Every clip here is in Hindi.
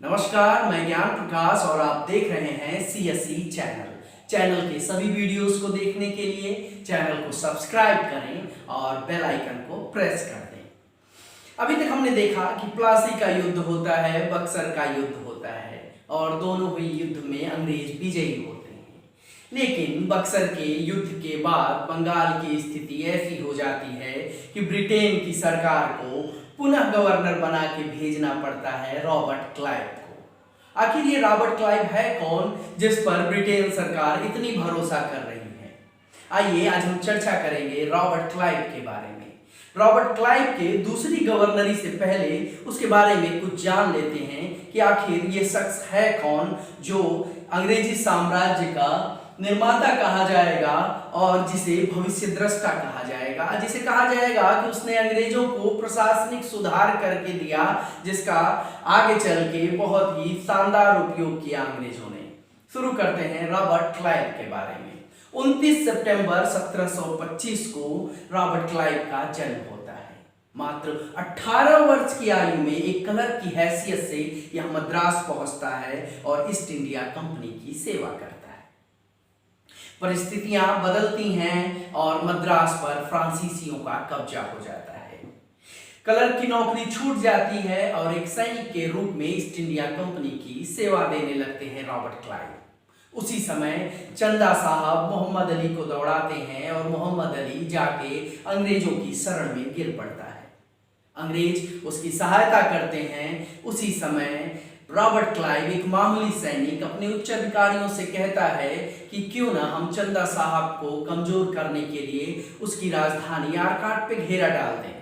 नमस्कार, मैं ज्ञान प्रकाश और आप देख रहे हैं CSE चैनल के सभी वीडियोस को देखने के लिए चैनल को सब्सक्राइब करें और बेल आइकन को प्रेस कर दें। अभी तक हमने देखा कि प्लासी का युद्ध होता है, बक्सर का युद्ध होता है और दोनों ही युद्ध में अंग्रेज विजयी होते हैं। लेकिन बक्सर के युद्ध के बाद बंगाल की स्थिति ऐसी हो जाती है कि ब्रिटेन की सरकार को पुनः गवर्नर बना के भेजना पड़ता है रॉबर्ट क्लाइव को। आखिर ये रॉबर्ट क्लाइव है कौन, जिस पर ब्रिटेन सरकार इतनी भरोसा कर रही है? आइए आज हम चर्चा करेंगे रॉबर्ट क्लाइव के बारे में। रॉबर्ट क्लाइव के दूसरी गवर्नरी से पहले उसके बारे में कुछ जान लेते हैं कि आखिर ये शख्स है कौन जो अंग्रेजी साम्राज्य का निर्माता कहा जाएगा और जिसे भविष्य दृष्टा कहा जाएगा, जिसे कहा जाएगा कि उसने अंग्रेजों को प्रशासनिक सुधार करके दिया, जिसका आगे चल के बहुत ही शानदार उपयोग किया अंग्रेजों ने। शुरू करते हैं रॉबर्ट क्लाइव के बारे में। 29 सितंबर 1725 को रॉबर्ट क्लाइव का जन्म होता है। मात्र 18 वर्ष की आयु में एक क्लर्क की हैसियत से यह मद्रास पहुंचता है और ईस्ट इंडिया कंपनी की सेवा करता है। परिस्थितियां बदलती हैं और मद्रास पर फ्रांसीसियों का कब्जा हो जाता है। क्लर्क की नौकरी छूट जाती है और एक सैनिक के रूप में ईस्ट इंडिया कंपनी की सेवा देने लगते हैं रॉबर्ट क्लाइव। उसी समय चंदा साहब मोहम्मद अली को दौड़ाते हैं और मोहम्मद अली जाके अंग्रेजों की शरण में गिर पड़ता है। अंग्रेज उसकी सहायता करते हैं। उसी समय रॉबर्ट क्लाइव, एक मामूली सैनिक, अपने उच्च अधिकारियों से कहता है कि क्यों ना हम चंदा साहब को कमजोर करने के लिए उसकी राजधानी आरकाट पे घेरा डाल दें।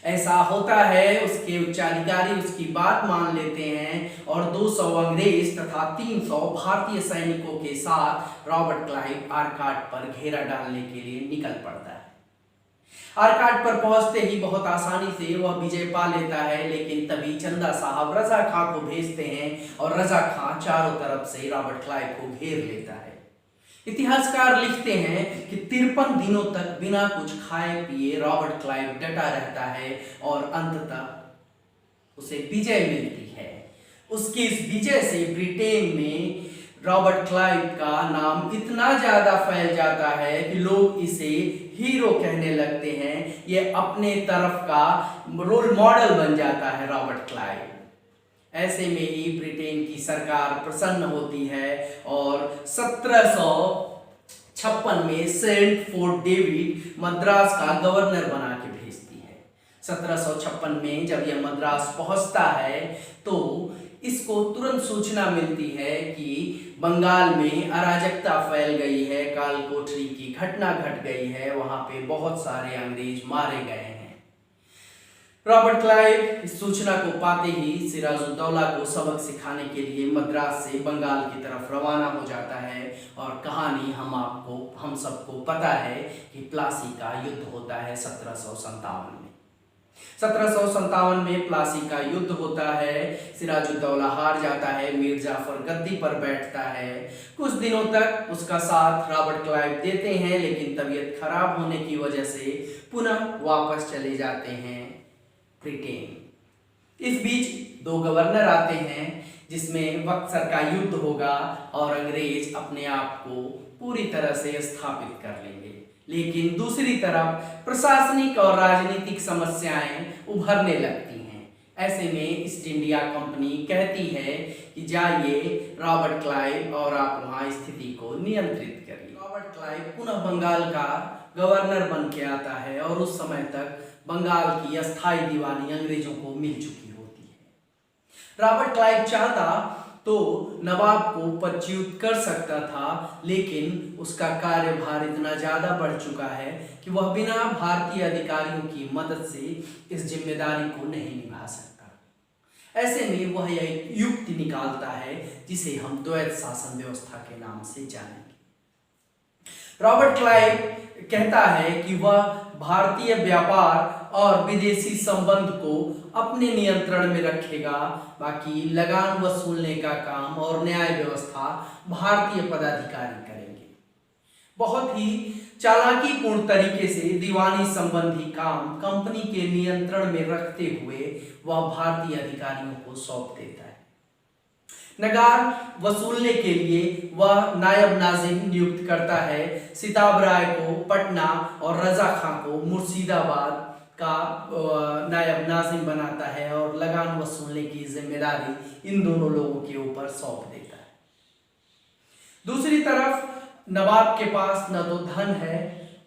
ऐसा होता है, उसके उच्चाधिकारी उसकी बात मान लेते हैं और 200 अंग्रेज तथा 300 भारतीय सैनिकों के साथ रॉबर्ट क्लाइव आरकाट पर घेरा डालने के लिए निकल पड़ता है। आरकाट पर पहुंचते ही बहुत आसानी से वह विजय पा लेता है, लेकिन तभी चंदा साहब रजा खां को भेजते हैं और रजा खां चारों तरफ से रॉबर्ट क्लाइव को घेर लेता है। इतिहासकार लिखते हैं कि 53 दिनों तक बिना कुछ खाए पिए रॉबर्ट क्लाइव डटा रहता है और अंततः उसे विजय मिलती है। उसकी इस विजय से ब्रिटेन में रॉबर्ट क्लाइव का नाम इतना ज्यादा फैल जाता है कि लोग इसे हीरो कहने लगते हैं। ये अपने तरफ का रोल मॉडल बन जाता है रॉबर्ट क्लाइव। ऐसे में ही ब्रिटेन की सरकार प्रसन्न होती है और 1756 में सेंट फोर्ट डेविड मद्रास का गवर्नर बना के भेजती है। 1756 में जब यह मद्रास पहुंचता है तो इसको तुरंत सूचना मिलती है कि बंगाल में अराजकता फैल गई है, काल कोठरी की घटना घट गई है, वहां पे बहुत सारे अंग्रेज मारे गए हैं। रॉबर्ट क्लाइव इस सूचना को पाते ही सिराजुद्दौला को सबक सिखाने के लिए मद्रास से बंगाल की तरफ रवाना हो जाता है और कहानी हम सबको पता है कि प्लासी का युद्ध होता है 1757 में। 1757 में प्लासी का युद्ध होता है। सिराजुद्दौला हार जाता है, मीर जाफर गद्दी पर बैठता है। कुछ दिनों तक उसका साथ रॉबर्ट क्लाइव देते हैं, लेकिन तबीयत खराब होने की वजह से पुनः वापस चले जाते हैं ब्रिटेन। इस बीच 2 गवर्नर आते हैं जिसमें बक्सर का युद्ध होगा और अंग्रेज अपने आप को पूरी तरह से स्थापित कर लेंगे। लेकिन दूसरी तरफ प्रशासनिक और राजनीतिक समस्याएं उभरने लगती हैं। ऐसे में ईस्ट इंडिया कंपनी कहती है कि जाइए रॉबर्ट क्लाइव और आप वहां स्थिति को नियंत्रित करिए। रॉबर्ट क्लाइव पुनः बंगाल का गवर्नर बन के आता है और उस समय तक बंगाल की अस्थायी दीवानी अंग्रेजों को मिल चुकी होती है। रॉबर्ट क्लाइव चाहता तो नवाब को पदच्युत कर सकता था, लेकिन उसका कार्यभार इतना ज्यादा बढ़ चुका है कि वह बिना भारतीय अधिकारियों की मदद से इस जिम्मेदारी को नहीं निभा सकता। ऐसे में वह एक युक्ति निकालता है जिसे हम द्वैत शासन व्यवस्था के नाम से जानेंगे। रॉबर्ट क्लाइव कहता है कि वह भारतीय व्यापार और विदेशी संबंध को अपने नियंत्रण में रखेगा, बाकी लगान वसूलने का काम और न्याय व्यवस्था भारतीय पदाधिकारी करेंगे। बहुत ही चालाकीपूर्ण तरीके से दीवानी संबंधी काम कंपनी के नियंत्रण में रखते हुए वह भारतीय अधिकारियों को सौंप देता है। नगार वसूलने के लिए वह नायब नाजिम नियुक्त करता है। सिताब राय को पटना और रजा खां को मुर्शिदाबाद का नायब नाजिम बनाता है और लगान वसूलने की जिम्मेदारी इन दोनों लोगों के ऊपर सौंप देता है। दूसरी तरफ नवाब के पास न तो धन है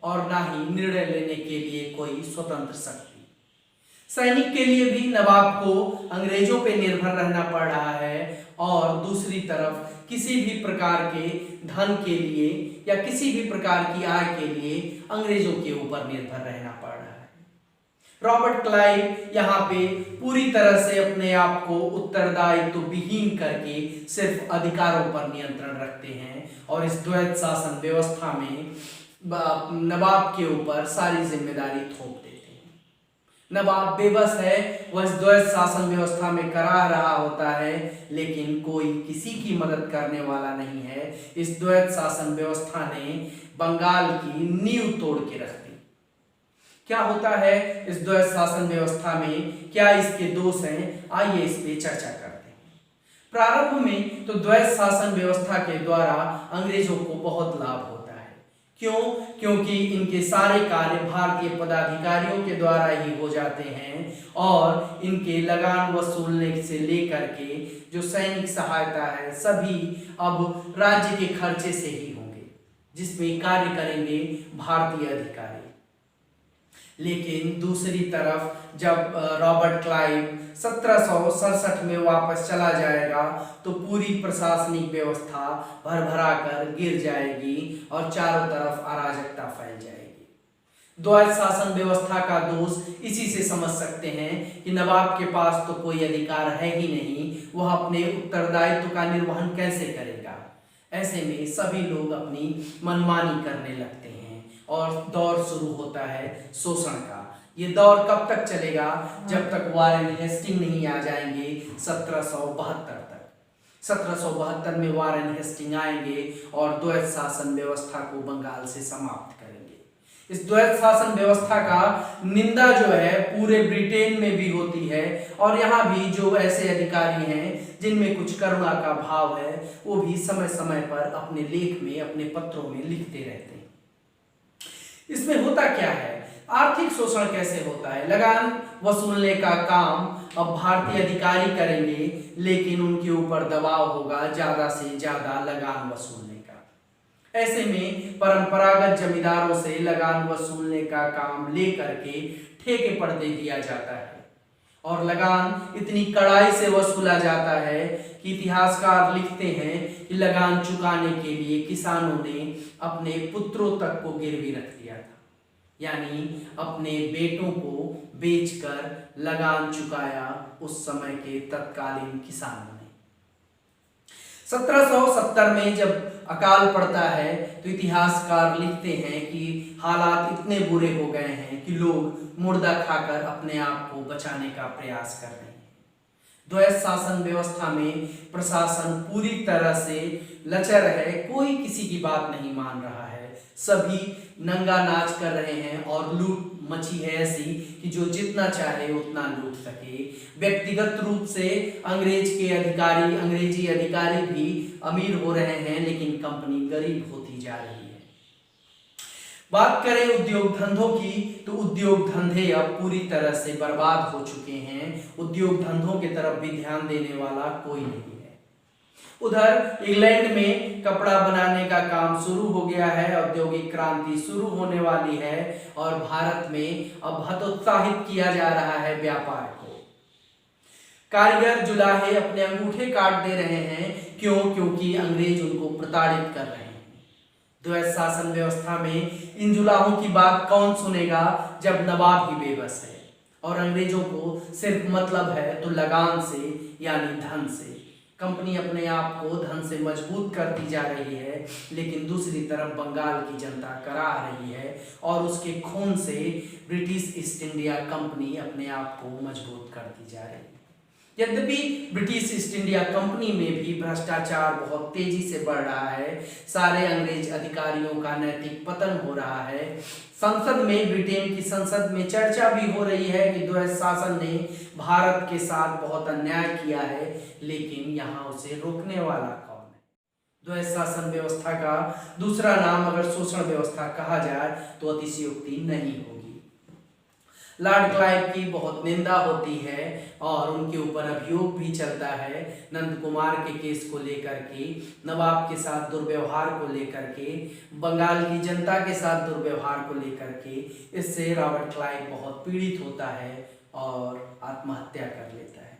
और ना ही निर्णय लेने के लिए कोई स्वतंत्र शक्ति। सैनिक के लिए भी नवाब को अंग्रेजों पे निर्भर रहना पड़ रहा है और दूसरी तरफ किसी भी प्रकार के धन के लिए या किसी भी प्रकार की आय के लिए अंग्रेजों के ऊपर निर्भर रहना पड़ रहा है। रॉबर्ट क्लाइव यहाँ पे पूरी तरह से अपने आप को उत्तरदायित्व विहीन करके सिर्फ अधिकारों पर नियंत्रण रखते हैं और इस द्वैत शासन व्यवस्था में नवाब के ऊपर सारी जिम्मेदारी थोप देते हैं। नवाब बेबस है, वह इस द्वैत शासन व्यवस्था में करा रहा होता है लेकिन कोई किसी की मदद करने वाला नहीं है। इस द्वैत शासन व्यवस्था ने बंगाल की नींव तोड़ के रख दी। क्या होता है इस द्वैत शासन व्यवस्था में, क्या इसके दोष हैं, आइए इस पे चर्चा करते हैं। प्रारंभ में तो द्वैत शासन व्यवस्था के द्वारा अंग्रेजों को बहुत लाभ होता है। क्यों? क्योंकि इनके सारे कार्य भारतीय पदाधिकारियों के द्वारा ही हो जाते हैं और इनके लगान वसूलने से लेकर के जो सैनिक सहायता है सभी अब राज्य के खर्चे से ही होंगे, जिसमें कार्य करेंगे भारतीय अधिकारी। लेकिन दूसरी तरफ जब रॉबर्ट क्लाइव 1767 में वापस चला जाएगा तो पूरी प्रशासनिक व्यवस्था भरभरा कर गिर जाएगी और चारों तरफ अराजकता फैल जाएगी। द्वैत शासन व्यवस्था का दोष इसी से समझ सकते हैं कि नवाब के पास तो कोई अधिकार है ही नहीं, वह अपने उत्तरदायित्व का निर्वहन कैसे करेगा। ऐसे में सभी लोग अपनी मनमानी करने लगते हैं और दौर शुरू होता है शोषण का। ये दौर कब तक चलेगा? जब तक वारेन हेस्टिंग नहीं आ जाएंगे 1772 तक। 1772 में वारेन हेस्टिंग आएंगे और द्वैत शासन व्यवस्था को बंगाल से समाप्त करेंगे। इस द्वैत शासन व्यवस्था का निंदा जो है पूरे ब्रिटेन में भी होती है और यहाँ भी जो ऐसे अधिकारी हैं जिनमें कुछ करुणा का भाव है वो भी समय समय पर अपने लेख में, अपने पत्रों में लिखते रहते हैं। इसमें होता क्या है, आर्थिक शोषण कैसे होता है। लगान वसूलने का काम अब भारतीय अधिकारी करेंगे लेकिन उनके ऊपर दबाव होगा ज्यादा से ज्यादा लगान वसूलने का। ऐसे में परंपरागत जमींदारों से लगान वसूलने का काम लेकर के ठेके पर दे दिया जाता है और लगान इतनी कड़ाई से वसूला जाता है कि इतिहासकार लिखते हैं कि लगान चुकाने के लिए किसानों ने अपने पुत्रों तक को गिरवी रख दिया था, यानी अपने बेटों को बेचकर लगान चुकाया उस समय के तत्कालीन किसानों ने। 1770 में जब अकाल पड़ता है तो इतिहासकार लिखते हैं कि हालात इतने बुरे हो गए हैं कि लोग मुर्दा खाकर अपने आप को बचाने का प्रयास कर रहे हैं। द्वैत शासन व्यवस्था में प्रशासन पूरी तरह से लचर है, कोई किसी की बात नहीं मान रहा है, सभी नंगा नाच कर रहे हैं और लूट मची है ऐसी कि जो जितना चाहे उतना लूट सके। व्यक्तिगत रूप से अंग्रेजी अधिकारी भी अमीर हो रहे हैं लेकिन कंपनी गरीब होती जा रही है। बात करें उद्योग धंधों की तो उद्योग धंधे अब पूरी तरह से बर्बाद हो चुके हैं। उद्योग धंधों की तरफ भी ध्यान देने वाला कोई नहीं है। उधर इंग्लैंड में कपड़ा बनाने का काम शुरू हो गया है, औद्योगिक क्रांति शुरू होने वाली है और भारत में अब हतोत्साहित किया जा रहा है व्यापार को। कारीगर जुलाहे अपने अंगूठे काट दे रहे हैं। क्यों? क्योंकि अंग्रेज उनको प्रताड़ित कर रहे हैं। द्वैत शासन व्यवस्था में इन जुलाहों की बात कौन सुनेगा जब नवाब ही बेबस है और अंग्रेजों को सिर्फ मतलब है तो लगान से यानी धन से। कंपनी अपने आप को धन से मजबूत करती जा रही है लेकिन दूसरी तरफ बंगाल की जनता करा रही है और उसके खून से ब्रिटिश ईस्ट इंडिया कंपनी अपने आप को मजबूत करती जा रही है। यद्यपि ब्रिटिश ईस्ट इंडिया कंपनी में भी भ्रष्टाचार बहुत तेजी से बढ़ रहा है, सारे अंग्रेज अधिकारियों का नैतिक पतन हो रहा है। संसद में, ब्रिटेन की संसद में चर्चा भी हो रही है कि द्वैध शासन ने भारत के साथ बहुत अन्याय किया है, लेकिन यहाँ उसे रोकने वाला कौन है? द्वैध शासन व्यवस्था का दूसरा नाम अगर शोषण व्यवस्था कहा जाए तो अतिशयोक्ति नहीं होगी। लॉर्ड क्लाइव की बहुत निंदा होती है और उनके ऊपर अभियोग भी चलता है नंद कुमार के केस को लेकर के, नवाब के साथ दुर्व्यवहार को लेकर के, बंगाल की जनता के साथ दुर्व्यवहार को लेकर के। इससे रॉबर्ट क्लाइव बहुत पीड़ित होता है और आत्महत्या कर लेता है।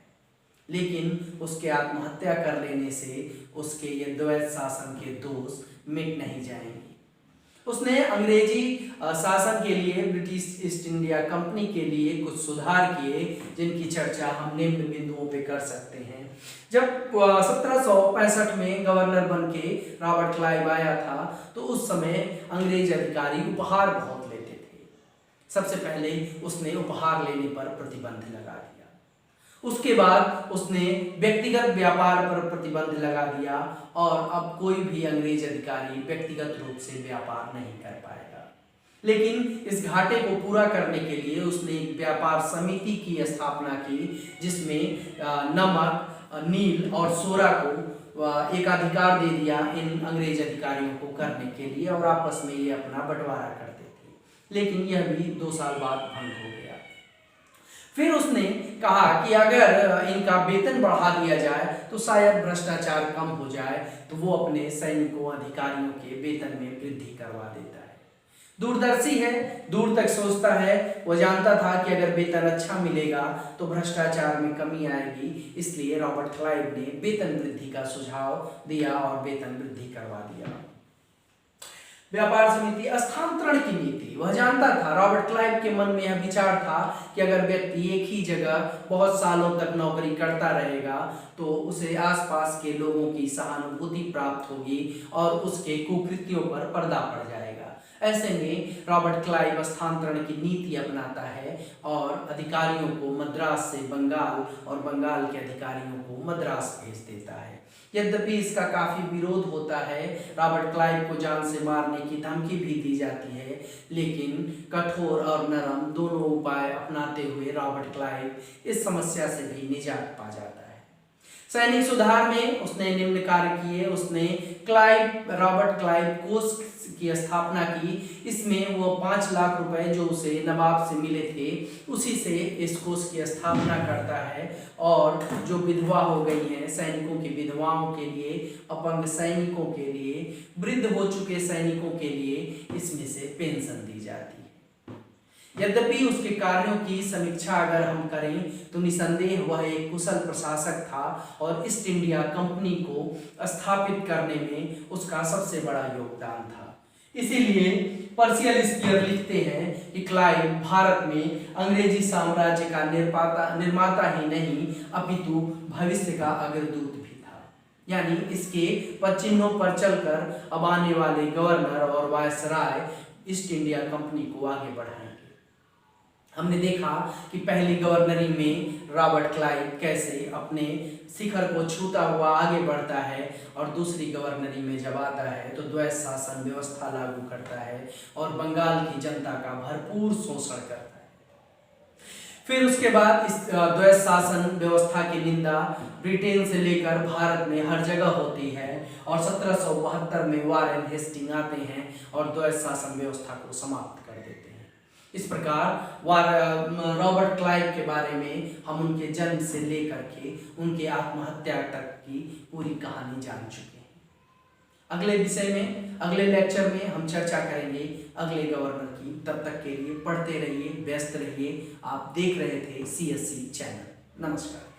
लेकिन उसके आत्महत्या कर लेने से उसके ये द्वैध शासन के दोष मिट नहीं जाएंगे। उसने अंग्रेजी शासन के लिए, ब्रिटिश ईस्ट इंडिया कंपनी के लिए कुछ सुधार किए, जिनकी चर्चा हम निम्न बिंदुओं पे कर सकते हैं। जब 1765 में गवर्नर बन के रॉबर्ट क्लाइव आया था तो उस समय अंग्रेज अधिकारी उपहार बहुत लेते थे। सबसे पहले उसने उपहार लेने पर प्रतिबंध लगा दिया। उसके बाद उसने व्यक्तिगत व्यापार पर प्रतिबंध लगा दिया और अब कोई भी अंग्रेज अधिकारी व्यक्तिगत रूप से व्यापार नहीं कर पाएगा। लेकिन इस घाटे को पूरा करने के लिए उसने एक व्यापार समिति की स्थापना की, जिसमें नमक, नील और सोरा को एक अधिकार दे दिया इन अंग्रेज अधिकारियों को करने के लिए, और आपस में ये अपना बंटवारा करते थे। लेकिन यह भी 2 साल बाद भंग हो गया। फिर उसने कहा कि अगर इनका वेतन बढ़ा दिया जाए तो शायद भ्रष्टाचार कम हो जाए, तो वो अपने सैनिकों, अधिकारियों के वेतन में वृद्धि करवा देता है। दूरदर्शी है, दूर तक सोचता है। वो जानता था कि अगर वेतन अच्छा मिलेगा तो भ्रष्टाचार में कमी आएगी, इसलिए रॉबर्ट क्लाइव ने वेतन वृद्धि का सुझाव दिया और वेतन वृद्धि करवा दिया। व्यापार समिति, स्थानांतरण की नीति, वह जानता था, रॉबर्ट क्लाइव के मन में यह विचार था कि अगर व्यक्ति एक ही जगह बहुत सालों तक नौकरी करता रहेगा तो उसे आसपास के लोगों की सहानुभूति प्राप्त होगी और उसके कुकृत्यों पर पर्दा पड़ जाएगा। ऐसे में रॉबर्ट क्लाइव स्थानांतरण की नीति अपनाता है और अधिकारियों को मद्रास से बंगाल और बंगाल के अधिकारियों को मद्रास भेज देता है। यद्यपि इसका काफी विरोध होता है, रॉबर्ट क्लाइव को जान से मारने की धमकी भी दी जाती है, लेकिन कठोर और नरम दोनों उपाय अपनाते हुए रॉबर्ट क्लाइव इस समस्या से भी निजात पा जाता है। सैनिक सुधार में उसने निम्न कार्य किए। उसने रॉबर्ट क्लाइव कोष की स्थापना की। इसमें वो 5 लाख रुपए जो उसे नवाब से मिले थे उसी से इस कोष की स्थापना करता है, और जो विधवा हो गई हैं, सैनिकों की विधवाओं के लिए, अपंग सैनिकों के लिए, वृद्ध हो चुके सैनिकों के लिए इसमें से पेंशन दी जाती है। यद्यपि उसके कार्यों की समीक्षा अगर हम करें तो निसंदेह वह एक कुशल प्रशासक था और ईस्ट इंडिया कंपनी को स्थापित करने में उसका सबसे बड़ा योगदान था। इसीलिए पर्शियल स्पीयर लिखते हैं कि क्लाइव भारत में अंग्रेजी साम्राज्य का निर्माता ही नहीं अपितु भविष्य का अग्रदूत भी था। यानी इसके पदचिह्नों पर चलकर अब आने वाले गवर्नर और वायसराय ईस्ट इंडिया कंपनी को आगे बढ़ाएंगे। हमने देखा कि पहली गवर्नरी में रॉबर्ट क्लाइव कैसे अपने शिखर को छूता हुआ आगे बढ़ता है, और दूसरी गवर्नरी में जब आता है तो द्वैध शासन व्यवस्था लागू करता है और बंगाल की जनता का भरपूर शोषण करता है। फिर उसके बाद इस द्वैध शासन व्यवस्था की निंदा ब्रिटेन से लेकर भारत में हर जगह होती है, और 1772 में वारेन हेस्टिंग आते हैं और द्वैध शासन व्यवस्था को समाप्त कर देते हैं। इस प्रकार रॉबर्ट क्लाइव के बारे में हम उनके जन्म से लेकर के उनके आत्महत्या तक की पूरी कहानी जान चुके हैं। अगले विषय में, अगले लेक्चर में हम चर्चा करेंगे अगले गवर्नर की। तब तक के लिए पढ़ते रहिए, व्यस्त रहिए। आप देख रहे थे CSC चैनल। नमस्कार।